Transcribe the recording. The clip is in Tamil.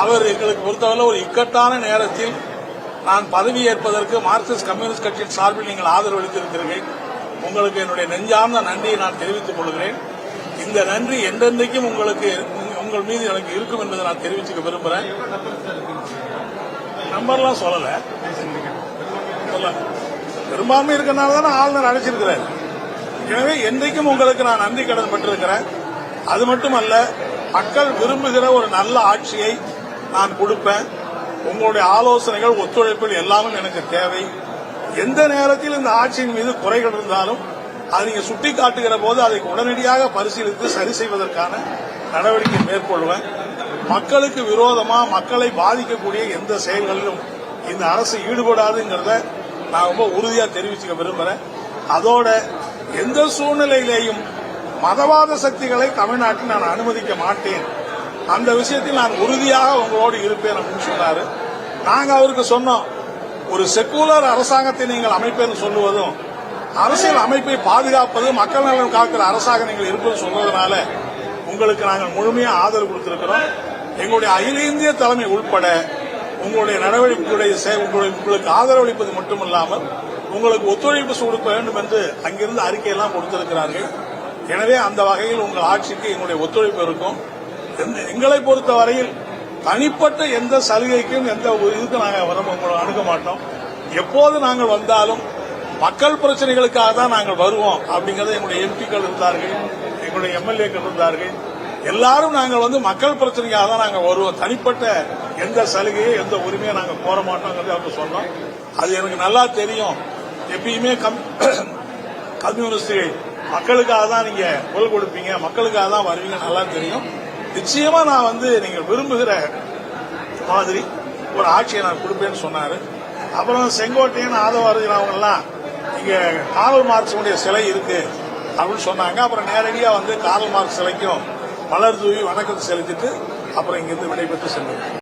அவர் எங்களுக்கு பொறுத்தவரை ஒரு இக்கட்டான நேரத்தில் நான் பதவி ஏற்பதற்கு மார்க்சிஸ்ட் கம்யூனிஸ்ட் கட்சியின் சார்பில் நீங்கள் ஆதரவு அளித்திருக்கிறீர்கள். உங்களுக்கு என்னுடைய நெஞ்சார்ந்த நன்றியை நான் தெரிவித்துக் கொள்கிறேன். இந்த நன்றி என்றென்றைக்கும் உங்கள் மீது எனக்கு இருக்கும் என்பதை நான் தெரிவிச்சுக்க விரும்புகிறேன். நம்பர்லாம் சொல்லல, பெரும்பான்மை இருக்கிறனால தானே ஆளுநர் அழைச்சிருக்கிறார். எனவே என்றைக்கும் உங்களுக்கு நான் நன்றி கடன் பட்டிருக்கிறேன். அது மட்டுமல்ல, மக்கள் விரும்புகிற ஒரு நல்ல ஆட்சியை நான் கொடுப்பேன். உங்களுடைய ஆலோசனைகள், ஒத்துழைப்புகள் எல்லாமே எனக்கு தேவை. எந்த நேரத்தில் இந்த ஆட்சியின் மீது குறைகள் இருந்தாலும் அதை நீங்க சுட்டிக்காட்டுகிற போது அதை உடனடியாக பரிசீலித்து சரி செய்வதற்கான நடவடிக்கை மேற்கொள்வேன். மக்களுக்கு விரோதமா மக்களை பாதிக்கக்கூடிய எந்த செயல்களிலும் இந்த அரசு ஈடுபடாதுங்கிறத நான் ரொம்ப உறுதியா தெரிவிச்சுக்க விரும்புறேன். அதோட எந்த சூழ்நிலையிலேயும் மதவாத சக்திகளை தமிழ்நாட்டில் நான் அனுமதிக்க மாட்டேன். அந்த விஷயத்தில் நான் உறுதியாக உங்களோடு இருப்பேன் அப்படின்னு சொன்னாரு. நாங்க அவருக்கு சொன்னோம், ஒரு செக்குலர் அரசாங்கத்தை நீங்கள் அமைப்பேன்னு சொல்லுவதும், அரசியல் அமைப்பை பாதுகாப்பது, மக்கள் நலன் காக்கிற அரசாக நீங்கள் இருப்பது சொல்வதனால உங்களுக்கு நாங்கள் முழுமையாக ஆதரவு கொடுத்திருக்கிறோம். எங்களுடைய அகில இந்திய தலைமை உட்பட உங்களுடைய நடவடிக்கைகளுடைய உங்களுக்கு ஆதரவளிப்பது மட்டுமல்லாமல் உங்களுக்கு ஒத்துழைப்பு கொடுக்க வேண்டும் என்று அங்கிருந்து அறிக்கையெல்லாம் கொடுத்திருக்கிறார்கள். எனவே அந்த வகையில் உங்கள் ஆட்சிக்கு எங்களுடைய ஒத்துழைப்பு இருக்கும். எங்களை பொறுத்தவரையில் தனிப்பட்ட எந்த சலுகைக்கும் எந்த இதுக்கும் நாங்கள் உங்களை அணுக மாட்டோம். எப்போது நாங்கள் வந்தாலும் மக்கள் பிரச்சனைகளுக்காக தான் நாங்கள் வருவோம் அப்படிங்கறது எங்களுடைய எம்பிக்கள் இருந்தார்கள், எங்களுடைய எம்எல்ஏக்கள் இருந்தார்கள். எல்லாரும் நாங்கள் மக்கள் பிரச்சனைக்காக தான் நாங்கள் வருவோம். தனிப்பட்ட எந்த சலுகையோ எந்த உரிமையோ நாங்கள் கோர மாட்டோங்கிறது அவருக்கு சொன்னோம். அது எனக்கு நல்லா தெரியும். எப்பயுமே கம்யூனிஸ்டுகள் மக்களுக்காக தான் நீங்க குரல் கொடுப்பீங்க, மக்களுக்காக தான் வருவீங்க, நல்லா தெரியும். நிச்சயமா நான் நீங்கள் விரும்புகிற மாதிரி ஒரு ஆட்சியை நான் கொடுப்பேன்னு சொன்னாரு. அப்புறம் செங்கோட்டையன், ஆதவ அவங்க எல்லாம் இங்க கார்ல் மார்க்ஸுடைய சிலை இருக்கு அப்படின்னு சொன்னாங்க. அப்புறம் நேரடியா கார்ல் மார்க்ஸ் சிலைக்கும் மலர் தூவி வணக்கத்தை செலுத்திட்டு அப்புறம் இங்கிருந்து விடைபெற்று சென்றோம்.